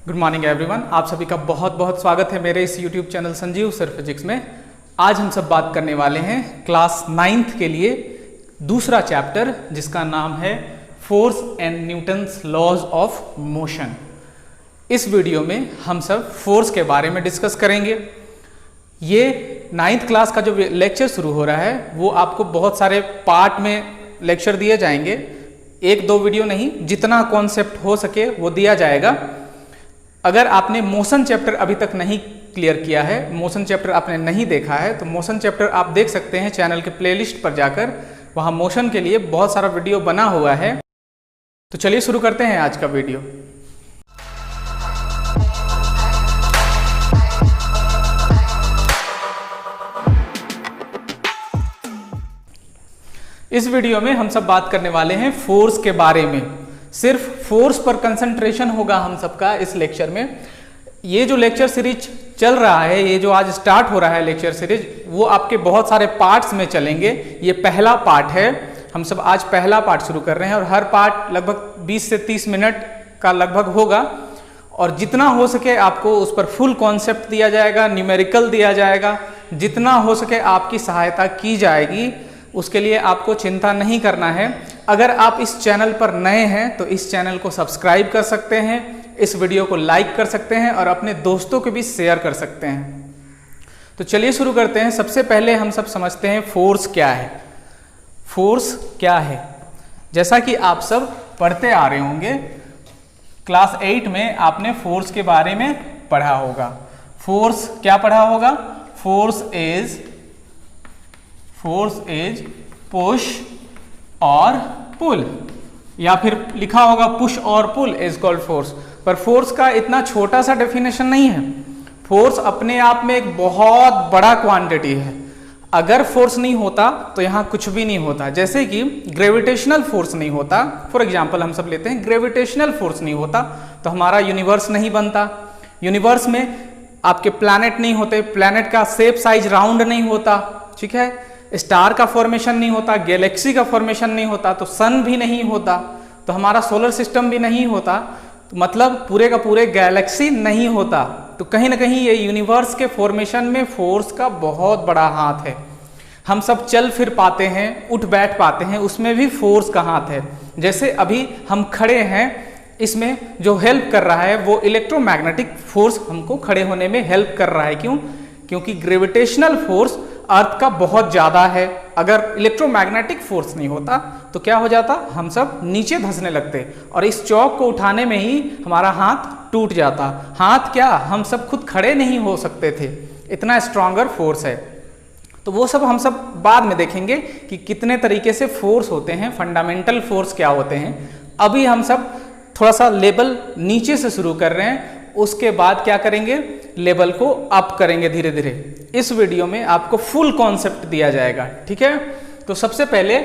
Good morning everyone, आप सभी का बहुत बहुत स्वागत है मेरे इस YouTube channel Sanjeev sir physics में। आज हम सब बात करने वाले हैं क्लास 9th के लिए दूसरा चैप्टर जिसका नाम है force and Newton's laws of motion. इस वीडियो में हम सब फोर्स के बारे में डिस्कस करेंगे। ये 9th क्लास का जो लेक्चर शुरू हो रहा है वो आपको बहुत सारे पार्ट में लेक्चर दिए जाएंगे, एक दो वीडियो नहीं, जितना कॉन्सेप्ट हो सके वो दिया जाएगा। अगर आपने मोशन चैप्टर अभी तक नहीं क्लियर किया है, मोशन चैप्टर आपने नहीं देखा है, तो मोशन चैप्टर आप देख सकते हैं चैनल के प्लेलिस्ट पर जाकर, वहाँ मोशन के लिए बहुत सारा वीडियो बना हुआ है। तो चलिए शुरू करते हैं आज का वीडियो। इस वीडियो में हम सब बात करने वाले हैं फोर्स के बारे में। सिर्फ फोर्स पर कंसंट्रेशन होगा हम सबका इस लेक्चर में। ये जो लेक्चर सीरीज चल रहा है, ये जो आज स्टार्ट हो रहा है लेक्चर सीरीज, वो आपके बहुत सारे पार्ट्स में चलेंगे। ये पहला पार्ट है, हम सब आज पहला पार्ट शुरू कर रहे हैं और हर पार्ट लगभग 20 से 30 मिनट का लगभग होगा और जितना हो सके आपको उस पर फुल कॉन्सेप्ट दिया जाएगा, न्यूमेरिकल दिया जाएगा, जितना हो सके आपकी सहायता की जाएगी। उसके लिए आपको चिंता नहीं करना है। अगर आप इस चैनल पर नए हैं तो इस चैनल को सब्सक्राइब कर सकते हैं, इस वीडियो को लाइक कर सकते हैं और अपने दोस्तों को भी शेयर कर सकते हैं। तो चलिए शुरू करते हैं। सबसे पहले हम सब समझते हैं फोर्स क्या है। फोर्स क्या है, जैसा कि आप सब पढ़ते आ रहे होंगे, क्लास 8 में आपने फोर्स के बारे में पढ़ा होगा। फोर्स क्या पढ़ा होगा? फोर्स इज पुश और पुल, या फिर लिखा होगा पुश और पुल इज कॉल्ड फोर्स। पर फोर्स का इतना छोटा सा डेफिनेशन नहीं है। फोर्स अपने आप में एक बहुत बड़ा क्वांटिटी है। अगर फोर्स नहीं होता तो यहाँ कुछ भी नहीं होता। जैसे कि ग्रेविटेशनल फोर्स नहीं होता, फॉर एग्जांपल हम सब लेते हैं, ग्रेविटेशनल फोर्स नहीं होता तो हमारा यूनिवर्स नहीं बनता। यूनिवर्स में आपके प्लैनेट नहीं होते, प्लैनेट का शेप साइज राउंड नहीं होता, ठीक है, स्टार का फॉर्मेशन नहीं होता, गैलेक्सी का फॉर्मेशन नहीं होता, तो सन भी नहीं होता, तो हमारा सोलर सिस्टम भी नहीं होता, तो मतलब पूरे का पूरे गैलेक्सी नहीं होता। तो कहीं ना कहीं ये यूनिवर्स के फॉर्मेशन में फोर्स का बहुत बड़ा हाथ है। हम सब चल फिर पाते हैं, उठ बैठ पाते हैं, उसमें भी फोर्स का हाथ है। जैसे अभी हम खड़े हैं, इसमें जो हेल्प कर रहा है वो इलेक्ट्रोमैग्नेटिक फोर्स हमको खड़े होने में हेल्प कर रहा है। क्यों? क्योंकि ग्रेविटेशनल फोर्स अर्थ का बहुत ज़्यादा है। अगर इलेक्ट्रोमैग्नेटिक फोर्स नहीं होता तो क्या हो जाता? हम सब नीचे धंसने लगते और इस चौक को उठाने में ही हमारा हाथ टूट जाता। हाथ क्या, हम सब खुद खड़े नहीं हो सकते थे, इतना स्ट्रॉन्गर फोर्स है। तो वो सब हम सब बाद में देखेंगे कि कितने तरीके से फोर्स होते हैं, फंडामेंटल फोर्स क्या होते हैं। अभी हम सब थोड़ा सा लेवल नीचे से शुरू कर रहे हैं, उसके बाद क्या करेंगे, लेवल को अप करेंगे धीरे धीरे। इस वीडियो में आपको फुल कॉन्सेप्ट दिया जाएगा, ठीक है। तो सबसे पहले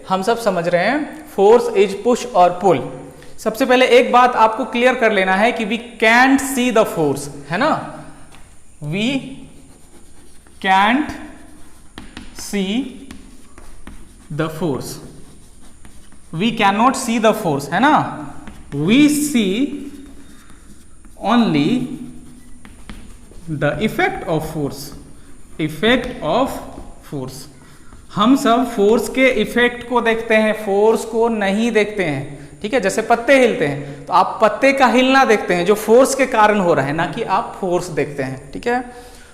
हम सब समझ रहे हैं फोर्स इज पुश और पुल। सबसे पहले एक बात आपको क्लियर कर लेना है कि we can't see the force, है ना, we can't see the force, we can not see the force, है ना, we see only the effect of force, effect of force। हम सब फोर्स के इफेक्ट को देखते हैं, फोर्स को नहीं देखते हैं, ठीक है। जैसे पत्ते हिलते हैं तो आप पत्ते का हिलना देखते हैं जो फोर्स के कारण हो रहा है, ना कि आप फोर्स देखते हैं, ठीक है।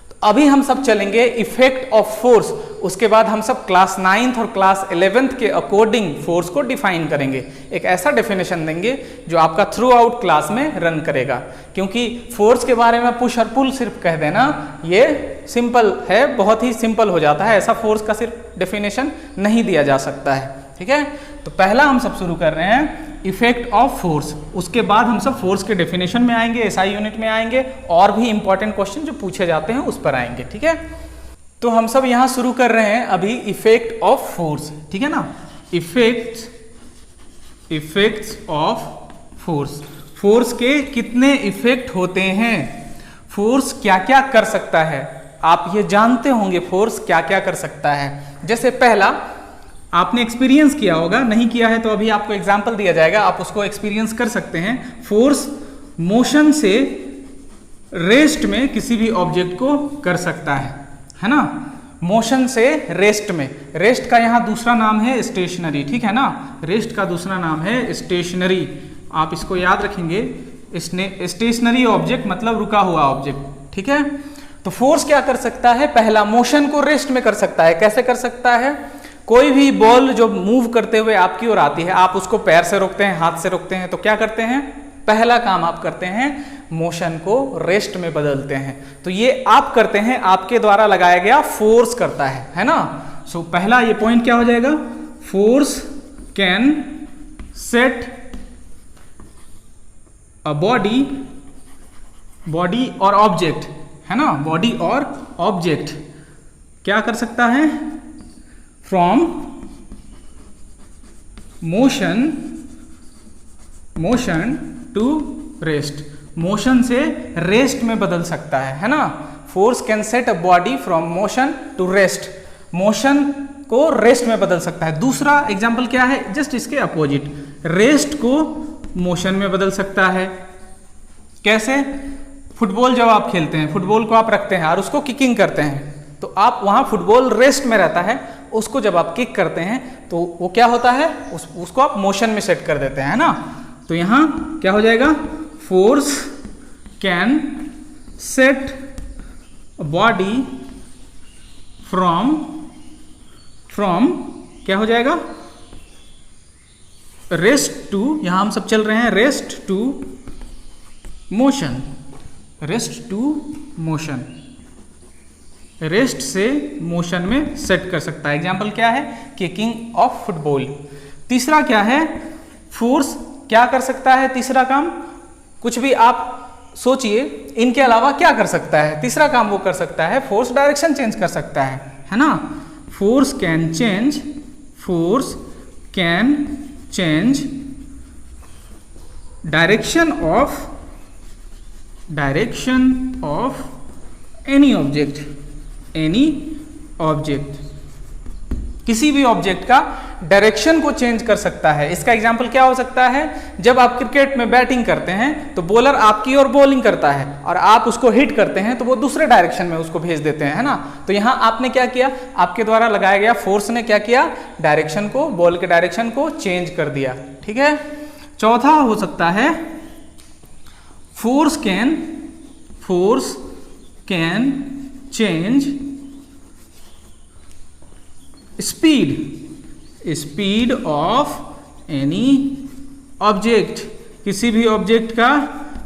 तो अभी हम सब चलेंगे इफेक्ट ऑफ फोर्स, उसके बाद हम सब क्लास 9th और क्लास 11th के अकॉर्डिंग फोर्स को डिफाइन करेंगे। एक ऐसा डेफिनेशन देंगे जो आपका थ्रू आउट क्लास में रन करेगा। क्योंकि फोर्स के बारे में पुश और पुल सिर्फ कह देना ये सिंपल है, बहुत ही सिंपल हो जाता है। ऐसा फोर्स का सिर्फ डेफिनेशन नहीं दिया जा सकता है, ठीक है। तो पहला हम सब शुरू कर रहे हैं इफेक्ट ऑफ फोर्स, उसके बाद हम सब फोर्स के डेफिनेशन में आएंगे, एसआई यूनिट में आएंगे और भी इंपॉर्टेंट क्वेश्चन जो पूछे जाते हैं उस पर आएंगे, ठीक है। तो हम सब यहां शुरू कर रहे हैं अभी इफेक्ट ऑफ फोर्स, ठीक है ना। इफेक्ट्स ऑफ फोर्स, फोर्स के कितने इफेक्ट होते हैं, फोर्स क्या क्या कर सकता है, आप ये जानते होंगे फोर्स क्या क्या कर सकता है। जैसे पहला आपने एक्सपीरियंस किया होगा, नहीं किया है तो अभी आपको एग्जाम्पल दिया जाएगा, आप उसको एक्सपीरियंस कर सकते हैं। फोर्स मोशन से रेस्ट में किसी भी ऑब्जेक्ट को कर सकता है ना। मोशन से रेस्ट में, रेस्ट का यहाँ दूसरा नाम है स्टेशनरी, ठीक है ना, रेस्ट का दूसरा नाम है स्टेशनरी, आप इसको याद रखेंगे। स्टेशनरी ऑब्जेक्ट मतलब रुका हुआ ऑब्जेक्ट, ठीक है। तो फोर्स क्या कर सकता है, पहला मोशन को रेस्ट में कर सकता है। कैसे कर सकता है, कोई भी बॉल जो मूव करते हुए आपकी ओर आती है, आप उसको पैर से रोकते हैं, हाथ से रोकते हैं, तो क्या करते हैं, पहला काम आप करते हैं मोशन को रेस्ट में बदलते हैं। तो ये आप करते हैं, आपके द्वारा लगाया गया फोर्स करता है ना। सो पहला ये पॉइंट क्या हो जाएगा, force can set a body और ऑब्जेक्ट, है ना, बॉडी और ऑब्जेक्ट क्या कर सकता है, from motion to rest, motion से रेस्ट में बदल सकता है ना। Force can set a body from motion to rest, motion को रेस्ट में बदल सकता है। दूसरा एग्जांपल क्या है, जस्ट इसके अपोजिट, रेस्ट को मोशन में बदल सकता है। कैसे, फुटबॉल जब आप खेलते हैं, फुटबॉल को आप रखते हैं और उसको किकिंग करते हैं, तो आप वहां फुटबॉल रेस्ट में रहता है, उसको जब आप किक करते हैं तो वो क्या होता है, उसको आप मोशन में सेट कर देते हैं ना। तो यहां क्या हो जाएगा, force can set body from क्या हो जाएगा, रेस्ट टू, यहां हम सब चल रहे हैं rest to motion, rest to motion, rest से मोशन में सेट कर सकता है। एग्जाम्पल क्या है, किकिंग ऑफ फुटबॉल। तीसरा क्या है, फोर्स क्या कर सकता है, तीसरा काम, कुछ भी आप सोचिए इनके अलावा क्या कर सकता है, तीसरा काम वो कर सकता है, फोर्स डायरेक्शन चेंज कर सकता है ना। Force can change direction of any object, किसी भी ऑब्जेक्ट का डायरेक्शन को चेंज कर सकता है। इसका एग्जांपल क्या हो सकता है, जब आप क्रिकेट में बैटिंग करते हैं तो बॉलर आपकी ओर बॉलिंग करता है और आप उसको हिट करते हैं तो वो दूसरे डायरेक्शन में उसको भेज देते हैं, है ना। तो यहां आपने क्या किया, आपके द्वारा लगाया गया फोर्स ने क्या किया, डायरेक्शन को, बॉल के डायरेक्शन को चेंज कर दिया, ठीक है। चौथा हो सकता है, force can change speed of any object, किसी भी ऑब्जेक्ट का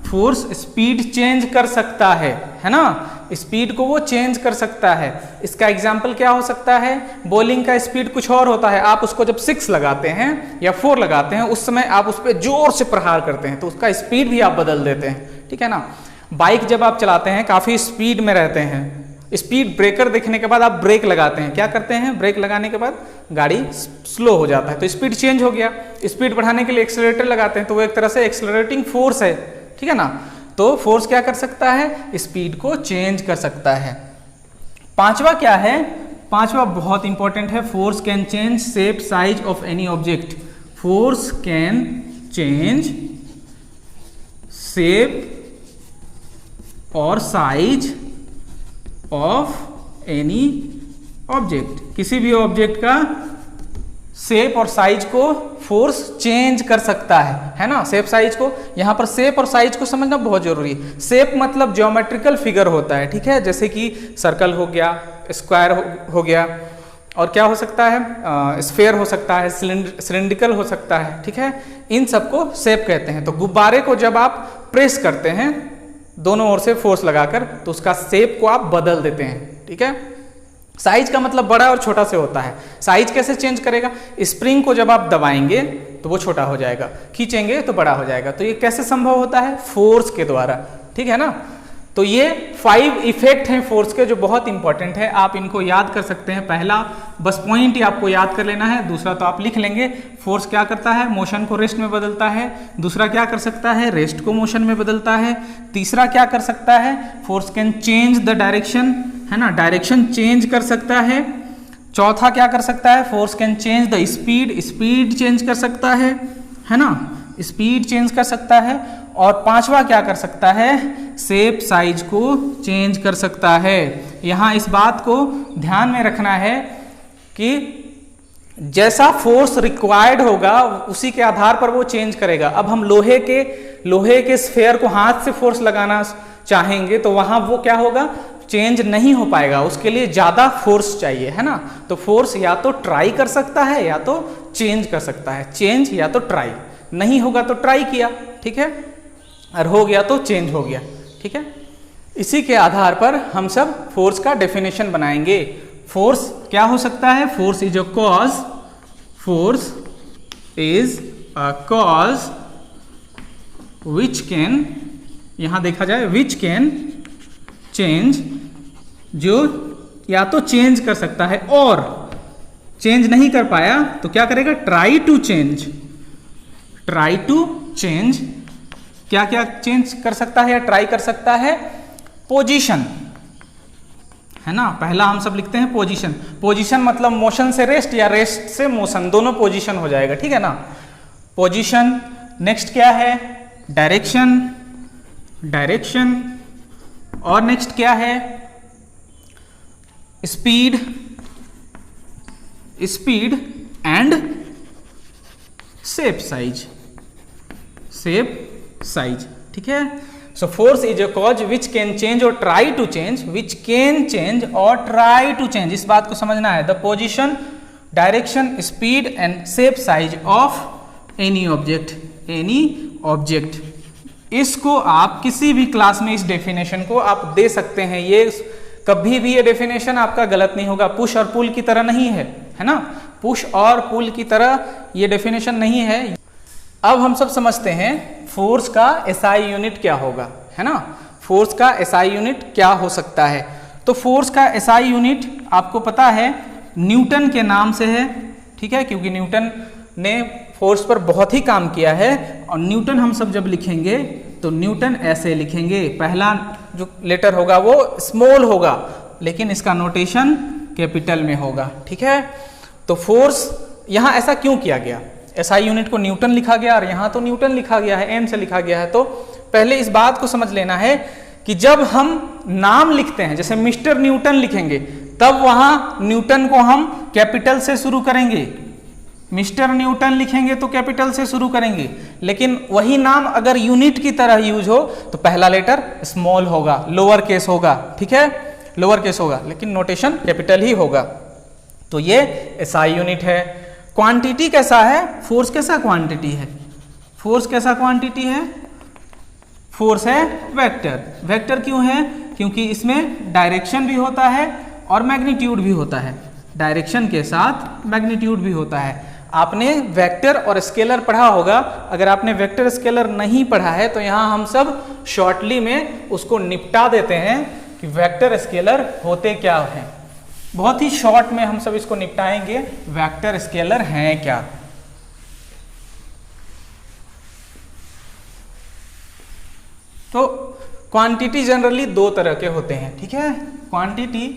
फोर्स स्पीड चेंज कर सकता है ना, स्पीड को वो चेंज कर सकता है। इसका एग्जाम्पल क्या हो सकता है, बॉलिंग का स्पीड कुछ और होता है, आप उसको जब 6 लगाते हैं या 4 लगाते हैं उस समय आप उस पर जोर से प्रहार करते हैं तो उसका स्पीड भी आप बदल देते हैं, ठीक है ना। बाइक जब आप चलाते हैं काफी स्पीड में रहते हैं, स्पीड ब्रेकर देखने के बाद आप ब्रेक लगाते हैं, क्या करते हैं, ब्रेक लगाने के बाद गाड़ी स्लो हो जाता है तो स्पीड चेंज हो गया, स्पीड बढ़ाने के लिए एक्सेलरेटर लगाते हैं तो वो एक तरह से एक्सेलरेटिंग फोर्स है, ठीक है ना। तो फोर्स क्या कर सकता है, स्पीड को चेंज कर सकता है। पांचवा क्या है, पांचवा बहुत इंपॉर्टेंट है, force can change shape size of any object, force can change shape और साइज ऑफ एनी ऑब्जेक्ट, किसी भी ऑब्जेक्ट का शेप और साइज को फोर्स चेंज कर सकता है ना। शेप साइज को, यहां पर शेप और साइज को समझना बहुत जरूरी है। शेप मतलब ज्योमेट्रिकल फिगर होता है, ठीक है, जैसे कि सर्कल हो गया, स्क्वायर हो गया, और क्या हो सकता है, स्फेयर हो सकता है, सिलिंड्रिकल हो सकता है, ठीक है, इन सबको शेप कहते हैं। तो गुब्बारे को जब आप प्रेस करते हैं दोनों ओर से फोर्स लगाकर तो उसका शेप को आप बदल देते हैं, ठीक है। साइज का मतलब बड़ा और छोटा से होता है। साइज कैसे चेंज करेगा, स्प्रिंग को जब आप दबाएंगे तो वो छोटा हो जाएगा, खींचेंगे तो बड़ा हो जाएगा। तो ये कैसे संभव होता है, फोर्स के द्वारा, ठीक है ना। तो ये 5 इफेक्ट हैं फोर्स के जो बहुत इंपॉर्टेंट है, आप इनको याद कर सकते हैं। पहला बस पॉइंट ही आपको याद कर लेना है, दूसरा तो आप लिख लेंगे। फोर्स क्या करता है, मोशन को रेस्ट में बदलता है। दूसरा क्या कर सकता है, रेस्ट को मोशन में बदलता है। तीसरा क्या कर सकता है, force can change the direction, है ना, डायरेक्शन चेंज कर सकता है। चौथा क्या कर सकता है, force can change the speed, speed change कर सकता है ना, स्पीड चेंज कर सकता है। और पांचवा क्या कर सकता है, शेप साइज को चेंज कर सकता है। यहाँ इस बात को ध्यान में रखना है कि जैसा फोर्स रिक्वायर्ड होगा उसी के आधार पर वो चेंज करेगा। अब हम लोहे के स्फेयर को हाथ से फोर्स लगाना चाहेंगे तो वहां वो क्या होगा, चेंज नहीं हो पाएगा, उसके लिए ज्यादा फोर्स चाहिए, है ना। तो फोर्स या तो ट्राई कर सकता है या तो चेंज कर सकता है, चेंज या तो ट्राई, नहीं होगा तो ट्राई किया, ठीक है, और हो गया तो चेंज हो गया, ठीक है। इसी के आधार पर हम सब फोर्स का डेफिनेशन बनाएंगे। फोर्स क्या हो सकता है, force is a cause, force is a cause which can, यहां देखा जाए विच कैन चेंज, जो या तो चेंज कर सकता है और चेंज नहीं कर पाया तो क्या करेगा, try to change, try to change. क्या क्या चेंज कर सकता है या ट्राई कर सकता है, पोजीशन, है ना। पहला हम सब लिखते हैं पोजीशन, पोजीशन मतलब मोशन से रेस्ट या रेस्ट से मोशन, दोनों पोजीशन हो जाएगा, ठीक है ना, पोजीशन। नेक्स्ट क्या है, डायरेक्शन, डायरेक्शन, और नेक्स्ट क्या है, speed, speed and shape size, shape size, ठीक है। So force is a cause which can change or try to change, which can change or try to change, इस बात को समझना है। The position, direction, speed and shape size of any object, any object. इसको आप किसी भी class में इस डेफिनेशन को आप दे सकते हैं, ये कभी भी ये डेफिनेशन आपका गलत नहीं होगा, पुश और पुल की तरह नहीं है, है ना, पुश और पुल की तरह ये डेफिनेशन नहीं है। अब हम सब समझते हैं फोर्स का एसआई यूनिट क्या होगा, है ना, फोर्स का एसआई यूनिट क्या हो सकता है। तो फोर्स का एसआई यूनिट आपको पता है न्यूटन के नाम से है, ठीक है, क्योंकि न्यूटन ने फोर्स पर बहुत ही काम किया है। और न्यूटन हम सब जब लिखेंगे तो न्यूटन ऐसे लिखेंगे, पहला जो लेटर होगा वो स्मॉल होगा लेकिन इसका नोटेशन कैपिटल में होगा, ठीक है। तो फोर्स यहाँ ऐसा क्यों किया गया, एसआई यूनिट को न्यूटन लिखा गया और यहाँ तो न्यूटन लिखा गया है, एन से लिखा गया है। तो पहले इस बात को समझ लेना है कि जब हम नाम लिखते हैं, जैसे मिस्टर न्यूटन लिखेंगे, तब वहां न्यूटन को हम कैपिटल से शुरू करेंगे, मिस्टर न्यूटन लिखेंगे तो कैपिटल से शुरू करेंगे। लेकिन वही नाम अगर यूनिट की तरह यूज हो तो पहला लेटर स्मॉल होगा, लोअर केस होगा, ठीक है, लोअर केस होगा, लेकिन नोटेशन कैपिटल ही होगा। तो ये एसआई यूनिट है। क्वांटिटी कैसा है, फोर्स कैसा क्वांटिटी है, फोर्स कैसा क्वांटिटी है, फोर्स है वेक्टर। वेक्टर क्यों है, क्योंकि इसमें डायरेक्शन भी होता है और मैग्नीट्यूड भी होता है, डायरेक्शन के साथ मैग्नीट्यूड भी होता है। आपने वेक्टर और स्केलर पढ़ा होगा, अगर आपने वेक्टर स्केलर नहीं पढ़ा है तो यहाँ हम सब शॉर्टली में उसको निपटा देते हैं कि वेक्टर स्केलर होते क्या हैं, बहुत ही शॉर्ट में हम सब इसको निपटाएंगे, वेक्टर स्केलर हैं क्या। तो क्वांटिटी जनरली दो तरह के होते हैं, ठीक है, क्वांटिटी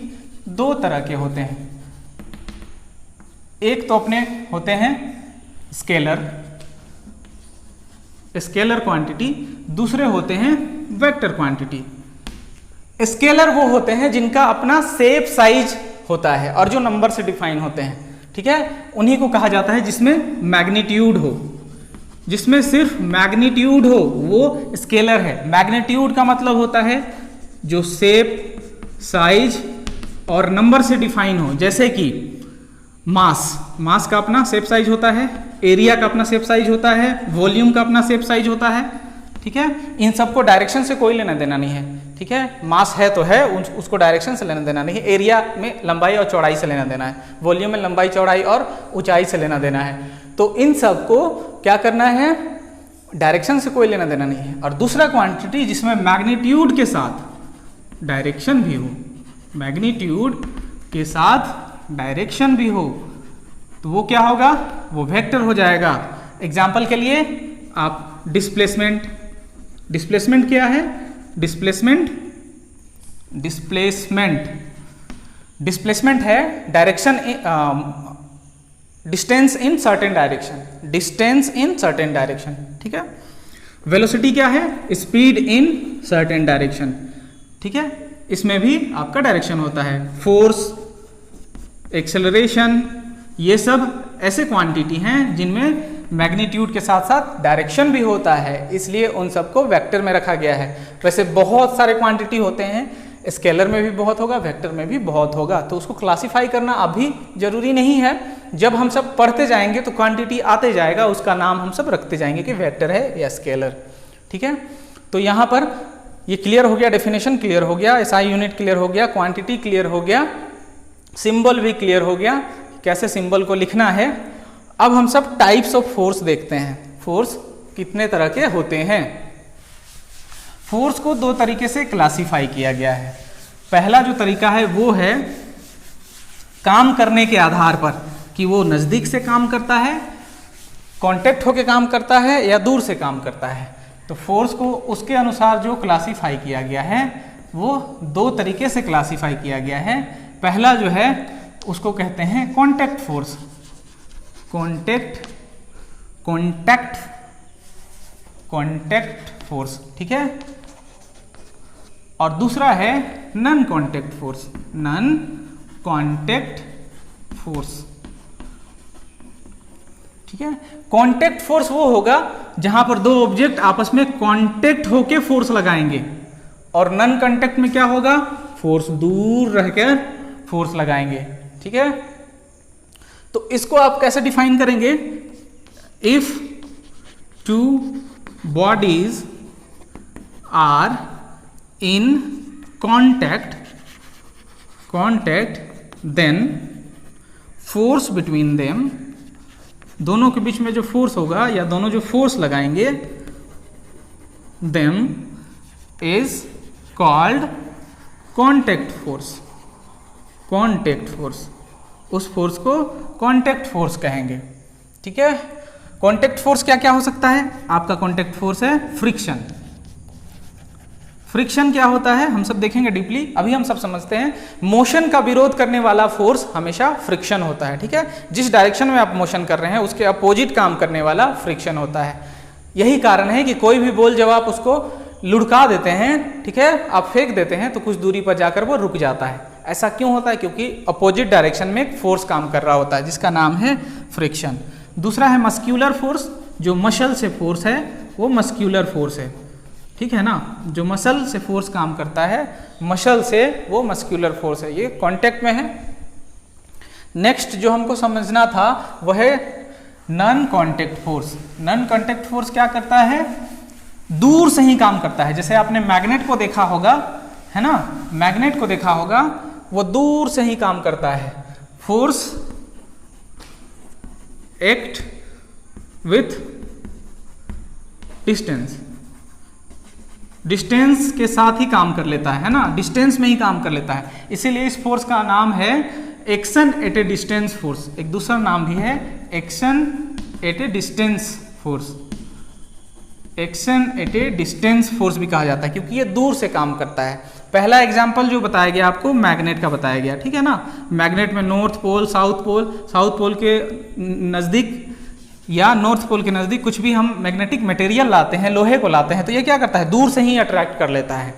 दो तरह के होते हैं। एक तो अपने होते हैं स्केलर, स्केलर क्वांटिटी, दूसरे होते हैं वेक्टर क्वांटिटी। स्केलर वो होते हैं जिनका अपना शेप साइज होता है और जो नंबर से डिफाइन होते हैं, ठीक है, उन्हीं को कहा जाता है जिसमें मैग्नीट्यूड हो, जिसमें सिर्फ मैग्नीट्यूड हो वो स्केलर है। मैग्नीट्यूड का मतलब होता है जो शेप साइज और नंबर से डिफाइन हो, जैसे कि मास, मास का अपना शेप साइज होता है, एरिया का अपना शेप साइज होता है, वॉल्यूम का अपना शेप साइज होता है, ठीक है। इन सबको डायरेक्शन से कोई लेना देना नहीं है, ठीक है, मास है तो है, उसको डायरेक्शन से लेना देना नहीं है, एरिया में लंबाई और चौड़ाई से लेना देना है, वॉल्यूम में लंबाई चौड़ाई और ऊंचाई से लेना देना है। तो इन सबको क्या करना है, डायरेक्शन से कोई लेना देना नहीं है। और दूसरा क्वांटिटी जिसमें मैग्नीट्यूड के साथ डायरेक्शन भी हो, मैग्नीट्यूड के साथ डायरेक्शन भी हो, तो वो क्या होगा, वो वेक्टर हो जाएगा। एग्जाम्पल के लिए आप डिस्प्लेसमेंट, डिस्प्लेसमेंट क्या है, डिस्प्लेसमेंट, डिस्प्लेसमेंट, डिस्प्लेसमेंट है direction, distance in certain direction, distance in certain direction, ठीक है। वेलोसिटी क्या है? स्पीड इन सर्टेन डायरेक्शन, ठीक है, इसमें भी आपका डायरेक्शन होता है। फोर्स, एक्सेलरेशन, ये सब ऐसे क्वांटिटी हैं जिनमें मैग्नीट्यूड के साथ साथ डायरेक्शन भी होता है, इसलिए उन सबको वेक्टर में रखा गया है। वैसे बहुत सारे क्वांटिटी होते हैं, स्केलर में भी बहुत होगा, वेक्टर में भी बहुत होगा, तो उसको क्लासिफाई करना अभी जरूरी नहीं है। जब हम सब पढ़ते जाएंगे तो क्वांटिटी आते जाएगा, उसका नाम हम सब रखते जाएंगे कि वेक्टर है या स्केलर, ठीक है। तो यहाँ पर ये क्लियर हो गया, डेफिनेशन क्लियर हो गया, एसआई यूनिट क्लियर हो गया, क्वांटिटी क्लियर हो गया, सिंबल भी क्लियर हो गया, कैसे सिंबल को लिखना है। अब हम सब टाइप्स ऑफ फोर्स देखते हैं, फोर्स कितने तरह के होते हैं। फोर्स को दो तरीके से क्लासिफाई किया गया है। पहला जो तरीका है वो है काम करने के आधार पर, कि वो नज़दीक से काम करता है, कांटेक्ट होके काम करता है या दूर से काम करता है। तो फोर्स को उसके अनुसार जो क्लासिफाई किया गया है वो दो तरीके से क्लासिफाई किया गया है। पहला जो है उसको कहते हैं कांटेक्ट फोर्स, कांटेक्ट फोर्स, ठीक है। और दूसरा है नॉन कांटेक्ट फोर्स, ठीक है। कांटेक्ट फोर्स वो होगा जहां पर दो ऑब्जेक्ट आपस में कांटेक्ट होके फोर्स लगाएंगे, और नॉन कांटेक्ट में क्या होगा? फोर्स दूर रहकर फोर्स लगाएंगे, ठीक है। तो इसको आप कैसे डिफाइन करेंगे? If two bodies are in contact then force between them, दोनों के बीच में जो फोर्स होगा या दोनों जो फोर्स लगाएंगे, them is called contact force, उस फोर्स को कांटेक्ट फोर्स कहेंगे, ठीक है। कांटेक्ट फोर्स क्या क्या हो सकता है? आपका कांटेक्ट फोर्स है फ्रिक्शन। फ्रिक्शन क्या होता है हम सब देखेंगे डीपली, अभी हम सब समझते हैं। मोशन का विरोध करने वाला फोर्स हमेशा फ्रिक्शन होता है, ठीक है। जिस डायरेक्शन में आप मोशन कर रहे हैं उसके अपोजिट काम करने वाला फ्रिक्शन होता है। यही कारण है कि कोई भी बॉल जब आप उसको लुढ़का देते हैं, ठीक है, आप फेंक देते हैं तो कुछ दूरी पर जाकर वो रुक जाता है। ऐसा क्यों होता है? क्योंकि अपोजिट डायरेक्शन में एक फोर्स काम कर रहा होता है जिसका नाम है फ्रिक्शन। दूसरा है मस्क्यूलर फोर्स, जो मसल से फोर्स है वो मस्क्यूलर फोर्स है, ठीक है ना। जो मसल से फोर्स काम करता है, मसल से, वो मस्क्यूलर फोर्स है, ये कांटेक्ट में है। नेक्स्ट जो हमको समझना था वह है non contact force. Non contact force क्या करता है? दूर से ही काम करता है। जैसे आपने मैग्नेट को देखा होगा, है ना, मैग्नेट को देखा होगा, वो दूर से ही काम करता है। फोर्स एक्ट विथ डिस्टेंस के साथ ही काम कर लेता है ना, डिस्टेंस में ही काम कर लेता है। इसीलिए इस फोर्स का नाम है action at A distance force. एक दूसरा नाम भी है action at A distance force, action at A distance force भी कहा जाता है, क्योंकि ये दूर से काम करता है। पहला एग्जाम्पल जो बताया गया आपको मैग्नेट का बताया गया, ठीक है ना। मैग्नेट में नॉर्थ पोल, साउथ पोल के नज़दीक या नॉर्थ पोल के नज़दीक कुछ भी हम मैग्नेटिक मटेरियल लाते हैं, लोहे को लाते हैं, तो ये क्या करता है? दूर से ही अट्रैक्ट कर लेता है।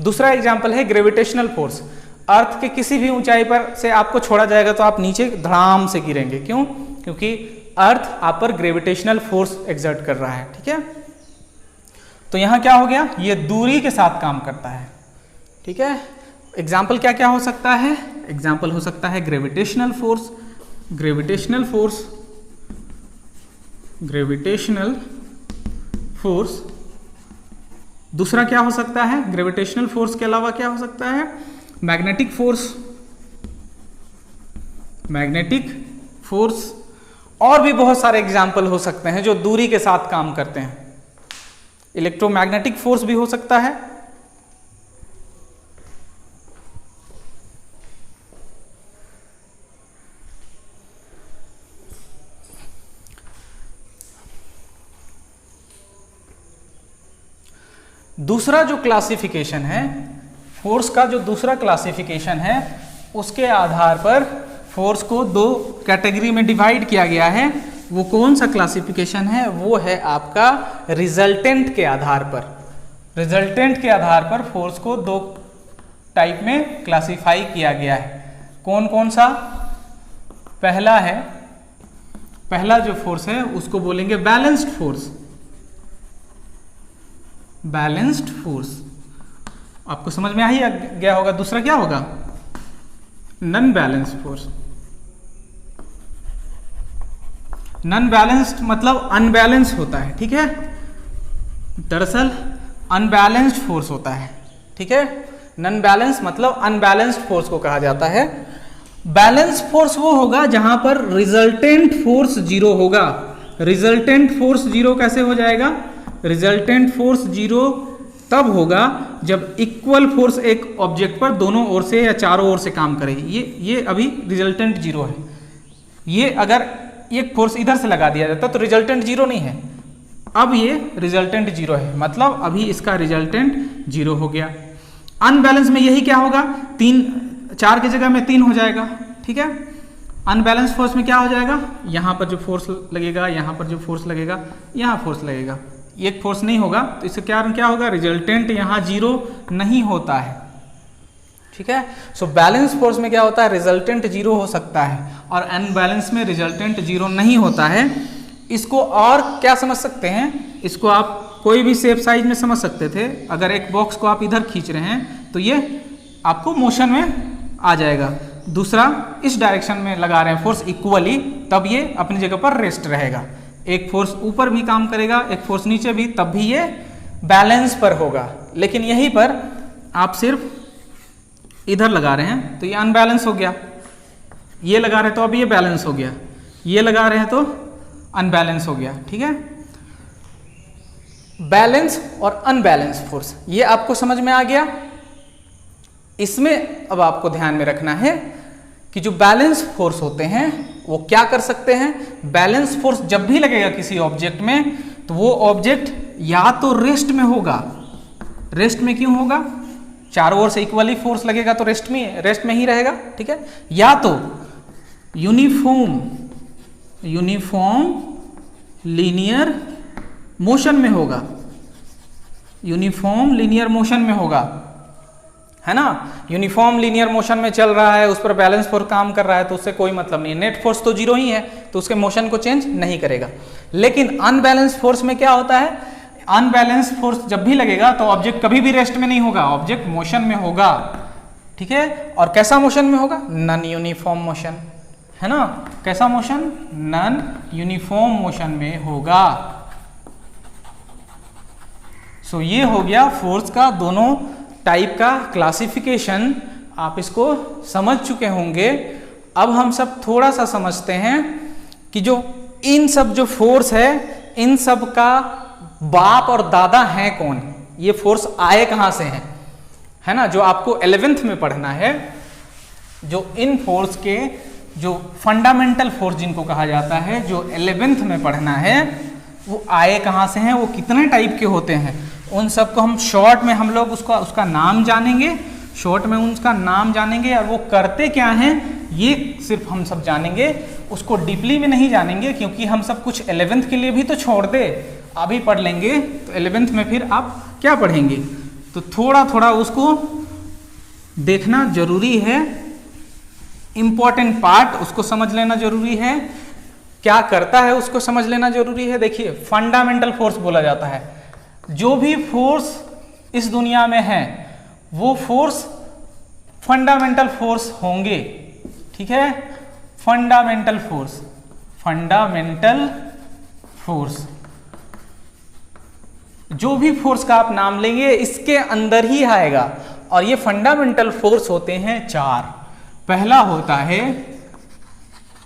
दूसरा एग्जाम्पल है ग्रेविटेशनल फोर्स। अर्थ के किसी भी ऊंचाई पर से आपको छोड़ा जाएगा तो आप नीचे धड़ाम से गिरेंगे। क्यों? क्योंकि अर्थ आप पर ग्रेविटेशनल फोर्स एक्सर्ट कर रहा है, ठीक है। तो यहाँ क्या हो गया? ये दूरी के साथ काम करता है, ठीक है। एग्जाम्पल क्या क्या हो सकता है? एग्जाम्पल हो सकता है ग्रेविटेशनल फोर्स। दूसरा क्या हो सकता है? ग्रेविटेशनल फोर्स के अलावा क्या हो सकता है? मैग्नेटिक फोर्स, और भी बहुत सारे एग्जाम्पल हो सकते हैं जो दूरी के साथ काम करते हैं। इलेक्ट्रोमैग्नेटिक फोर्स भी हो सकता है। दूसरा जो क्लासिफिकेशन है फोर्स का, जो दूसरा क्लासिफिकेशन है, उसके आधार पर फोर्स को दो कैटेगरी में डिवाइड किया गया है। वो कौन सा क्लासिफिकेशन है? वो है आपका रिजल्टेंट के आधार पर। रिजल्टेंट के आधार पर फोर्स को दो टाइप में क्लासिफाई किया गया है। कौन कौन सा? पहला जो फोर्स है उसको बोलेंगे बैलेंस्ड फोर्स। बैलेंस्ड फोर्स आपको समझ में आ ही गया होगा। दूसरा क्या होगा? Non balanced force. Non balanced मतलब अनबैलेंस होता है, ठीक है। दरअसल अनबैलेंस्ड फोर्स होता है, ठीक है। नॉन बैलेंस मतलब अनबैलेंस्ड फोर्स को कहा जाता है। बैलेंस फोर्स वो होगा जहां पर रिजल्टेंट फोर्स जीरो होगा। रिजल्टेंट फोर्स जीरो कैसे हो जाएगा? रिजल्टेंट फोर्स जीरो तब होगा जब इक्वल फोर्स एक ऑब्जेक्ट पर दोनों ओर से या चारों ओर से काम करे। ये अभी रिजल्टेंट जीरो है। ये अगर एक फोर्स इधर से लगा दिया जाता तो रिजल्टेंट जीरो नहीं है, अब ये रिजल्टेंट जीरो है, मतलब अभी इसका रिजल्टेंट जीरो हो गया। अनबैलेंस में यही क्या होगा? 4 की जगह में 3 हो जाएगा, ठीक है। अनबैलेंस फोर्स में क्या हो जाएगा? यहाँ पर जो फोर्स लगेगा, यहाँ पर जो फोर्स लगेगा, यहाँ फोर्स लगेगा, एक फोर्स नहीं होगा तो इससे क्या होगा? रिजल्टेंट यहाँ जीरो नहीं होता है, ठीक है। सो बैलेंस फोर्स में क्या होता है? रिजल्टेंट जीरो हो सकता है और अनबैलेंस में रिजल्टेंट जीरो नहीं होता है। इसको और क्या समझ सकते हैं? इसको आप कोई भी शेप साइज में समझ सकते थे। अगर एक बॉक्स को आप इधर खींच रहे हैं तो ये आपको मोशन में आ जाएगा। दूसरा इस डायरेक्शन में लगा रहे हैं फोर्स इक्वली, तब ये अपनी जगह पर रेस्ट रहेगा। एक फोर्स ऊपर भी काम करेगा, एक फोर्स नीचे भी, तब भी ये बैलेंस पर होगा। लेकिन यहीं पर आप सिर्फ इधर लगा रहे हैं तो ये अनबैलेंस हो गया, ये लगा रहे हैं तो अब ये बैलेंस हो गया, ये लगा रहे हैं तो अनबैलेंस हो गया, ठीक है। बैलेंस और अनबैलेंस फोर्स ये आपको समझ में आ गया। इसमें अब आपको ध्यान में रखना है कि जो बैलेंस फोर्स होते हैं वो क्या कर सकते हैं। बैलेंस फोर्स जब भी लगेगा किसी ऑब्जेक्ट में तो वो ऑब्जेक्ट या तो रेस्ट में होगा। रेस्ट में क्यों होगा? चारों ओर से इक्वली फोर्स लगेगा तो रेस्ट में ही रहेगा, ठीक है। या तो यूनिफॉर्म लीनियर मोशन में होगा, यूनिफॉर्म लीनियर मोशन में होगा, है ना। यूनिफॉर्म लीनियर मोशन में चल रहा है, उस पर बैलेंस फोर्स काम कर रहा है तो उससे कोई मतलब नहीं है। नेट फोर्स तो जीरो ही है तो उसके मोशन को चेंज नहीं करेगा। लेकिन अनबैलेंस फोर्स में क्या होता है? अनबैलेंस फोर्स जब भी लगेगा तो ऑब्जेक्ट कभी भी रेस्ट में नहीं होगा, ऑब्जेक्ट मोशन में होगा, ठीक है। और कैसा मोशन में होगा? नॉन यूनिफॉर्म मोशन, है ना। कैसा मोशन? नॉन यूनिफॉर्म मोशन में होगा। सो ये हो गया फोर्स का दोनों टाइप का क्लासिफिकेशन। आप इसको समझ चुके होंगे। अब हम सब थोड़ा सा समझते हैं कि जो इन सब जो फोर्स है इन सब का बाप और दादा हैं कौन? ये फोर्स आए कहां से हैं, है ना। जो आपको 11th में पढ़ना है, जो इन फोर्स के जो फंडामेंटल फोर्स जिनको कहा जाता है, जो 11th में पढ़ना है, वो आए कहां से हैं, वो कितने टाइप के होते हैं, उन सबको हम शॉर्ट में हम लोग उसका नाम जानेंगे। शॉर्ट में उसका नाम जानेंगे और वो करते क्या हैं ये सिर्फ हम सब जानेंगे। उसको डीपली में नहीं जानेंगे क्योंकि हम सब कुछ 11th के लिए भी तो छोड़ दे, अभी पढ़ लेंगे तो 11th में फिर आप क्या पढ़ेंगे। तो थोड़ा थोड़ा उसको देखना जरूरी है। इंपॉर्टेंट पार्ट उसको समझ लेना जरूरी है, क्या करता है उसको समझ लेना जरूरी है। देखिए फंडामेंटल फोर्स बोला जाता है, जो भी फोर्स इस दुनिया में है वो फोर्स फंडामेंटल फोर्स होंगे, ठीक है। फंडामेंटल फोर्स, फंडामेंटल फोर्स, जो भी फोर्स का आप नाम लेंगे इसके अंदर ही आएगा। और ये फंडामेंटल फोर्स होते हैं 4। पहला होता है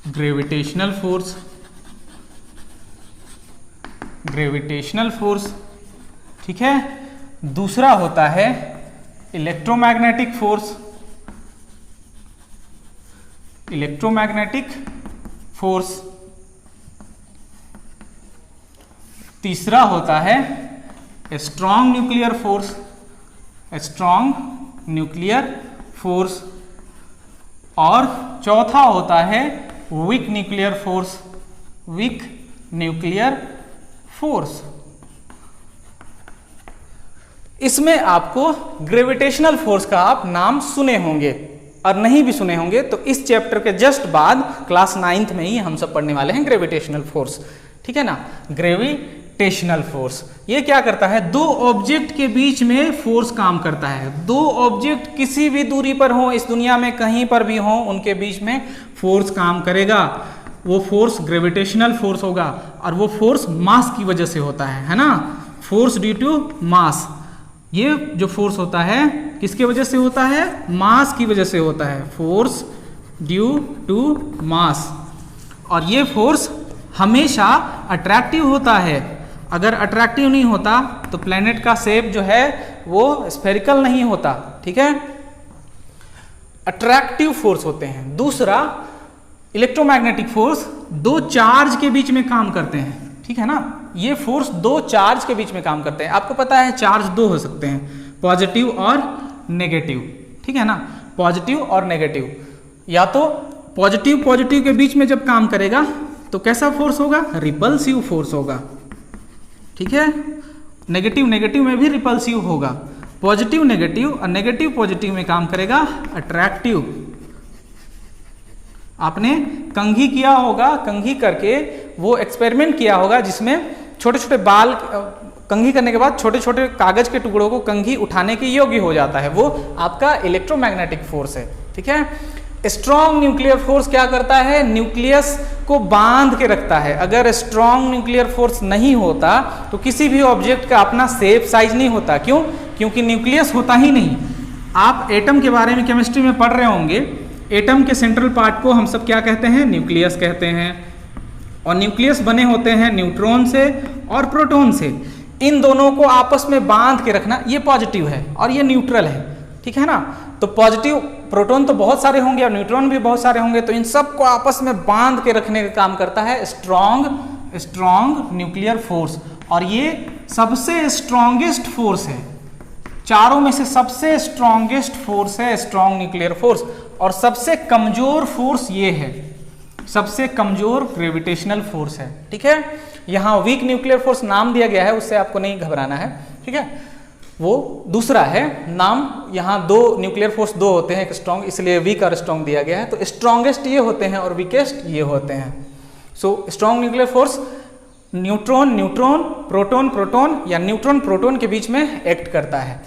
ग्रेविटेशनल फोर्स, ग्रेविटेशनल फोर्स, ठीक है। दूसरा होता है इलेक्ट्रोमैग्नेटिक फोर्स, इलेक्ट्रोमैग्नेटिक फोर्स। तीसरा होता है strong nuclear force, strong nuclear force. और चौथा होता है weak nuclear force, week nuclear force. इसमें आपको ग्रेविटेशनल फोर्स का आप नाम सुने होंगे, और नहीं भी सुने होंगे तो इस चैप्टर के जस्ट बाद क्लास 9th में ही हम सब पढ़ने वाले हैं ग्रेविटेशनल फोर्स, ठीक है ना। ग्रेविटेशनल फोर्स ये क्या करता है, दो ऑब्जेक्ट के बीच में फोर्स काम करता है। दो ऑब्जेक्ट किसी भी दूरी पर हो, इस दुनिया में कहीं पर भी हो, उनके बीच में फोर्स काम करेगा, वो फोर्स ग्रेविटेशनल फोर्स होगा। और वो फोर्स मास की वजह से होता है ना, फोर्स ड्यू टू मास। ये जो फोर्स होता है किसके वजह से होता है, मास की वजह से होता है, फोर्स ड्यू टू मास। और ये फोर्स हमेशा अट्रैक्टिव होता है। अगर अट्रैक्टिव नहीं होता तो प्लेनेट का शेप जो है वो स्फेरिकल नहीं होता, ठीक है। अट्रैक्टिव फोर्स होते हैं। दूसरा, इलेक्ट्रोमैग्नेटिक फोर्स दो चार्ज के बीच में काम करते हैं, ठीक है ना। ये फोर्स दो चार्ज के बीच में काम करते हैं। आपको पता है चार्ज दो हो सकते हैं, पॉजिटिव और नेगेटिव, ठीक है ना, पॉजिटिव और नेगेटिव। या तो पॉजिटिव पॉजिटिव के बीच में जब काम करेगा तो कैसा फोर्स होगा, रिपल्सिव फोर्स होगा, ठीक है। नेगेटिव नेगेटिव में भी रिपल्सिव होगा। पॉजिटिव नेगेटिव और नेगेटिव पॉजिटिव में काम करेगा अट्रैक्टिव। आपने कंघी किया होगा, कंघी करके वो एक्सपेरिमेंट किया होगा जिसमें छोटे छोटे बाल, कंघी करने के बाद छोटे छोटे कागज के टुकड़ों को कंघी उठाने के योग्य हो जाता है, वो आपका इलेक्ट्रोमैग्नेटिक फोर्स है, ठीक है। स्ट्रॉन्ग न्यूक्लियर फोर्स क्या करता है, न्यूक्लियस को बांध के रखता है। अगर स्ट्रॉन्ग न्यूक्लियर फोर्स नहीं होता तो किसी भी ऑब्जेक्ट का अपना शेप साइज नहीं होता। क्यों? क्योंकि न्यूक्लियस होता ही नहीं। आप एटम के बारे में केमिस्ट्री में पढ़ रहे होंगे, एटम के सेंट्रल पार्ट को हम सब क्या कहते हैं, न्यूक्लियस कहते हैं। और न्यूक्लियस बने होते हैं न्यूट्रॉन से और प्रोटॉन से। इन दोनों को आपस में बांध के रखना, ये पॉजिटिव है और ये न्यूट्रल है, ठीक है ना। तो पॉजिटिव प्रोटॉन तो बहुत सारे होंगे और न्यूट्रॉन भी बहुत सारे होंगे, तो इन सब को आपस में बांध के रखने का काम करता है स्ट्रॉन्ग न्यूक्लियर फोर्स। और ये सबसे स्ट्रॉन्गेस्ट फोर्स है, चारों में से सबसे स्ट्रॉन्गेस्ट फोर्स है स्ट्रॉन्ग न्यूक्लियर फोर्स। और सबसे कमजोर फोर्स ये है, सबसे कमजोर ग्रेविटेशनल फोर्स है, ठीक है। यहाँ वीक न्यूक्लियर फोर्स नाम दिया गया है, उससे आपको नहीं घबराना है, ठीक है। वो दूसरा है नाम, यहाँ दो न्यूक्लियर फोर्स दो होते हैं, एक स्ट्रॉन्ग, इसलिए वीक और स्ट्रॉन्ग दिया गया है। तो स्ट्रॉन्गेस्ट ये होते हैं और वीकेस्ट ये होते हैं। So strong nuclear force neutron neutron, proton proton या न्यूट्रॉन प्रोटॉन के बीच में एक्ट करता है।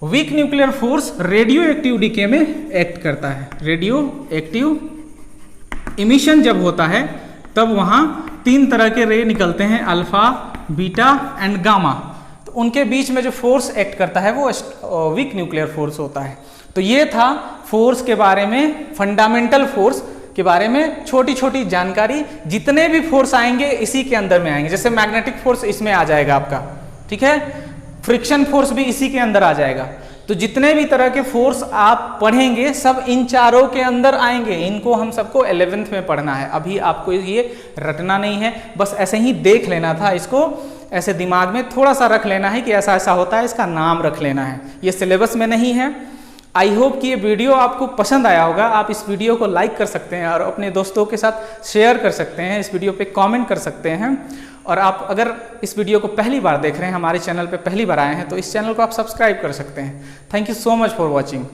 Weak nuclear force radioactive decay में एक्ट करता है। रेडियो एक्टिव इमिशन जब होता है तब वहाँ तीन तरह के रे निकलते हैं, अल्फा, बीटा एंड गामा। तो उनके बीच में जो फोर्स एक्ट करता है वो वीक न्यूक्लियर फोर्स होता है। तो ये था फोर्स के बारे में, फंडामेंटल फोर्स के बारे में छोटी छोटी जानकारी। जितने भी फोर्स आएंगे इसी के अंदर में आएंगे, जैसे मैग्नेटिक फोर्स इसमें आ जाएगा आपका, ठीक है। फ्रिक्शन फोर्स भी इसी के अंदर आ जाएगा। तो जितने भी तरह के फोर्स आप पढ़ेंगे सब इन चारों के अंदर आएंगे। इनको हम सबको 11th में पढ़ना है, अभी आपको ये रटना नहीं है, बस ऐसे ही देख लेना था, इसको ऐसे दिमाग में थोड़ा सा रख लेना है कि ऐसा ऐसा होता है, इसका नाम रख लेना है। ये सिलेबस में नहीं है। आई होप कि ये वीडियो आपको पसंद आया होगा। आप इस वीडियो को लाइक कर सकते हैं और अपने दोस्तों के साथ शेयर कर सकते हैं, इस वीडियो पे कमेंट कर सकते हैं। और आप अगर इस वीडियो को पहली बार देख रहे हैं, हमारे चैनल पे पहली बार आए हैं, तो इस चैनल को आप सब्सक्राइब कर सकते हैं। Thank you so much for watching.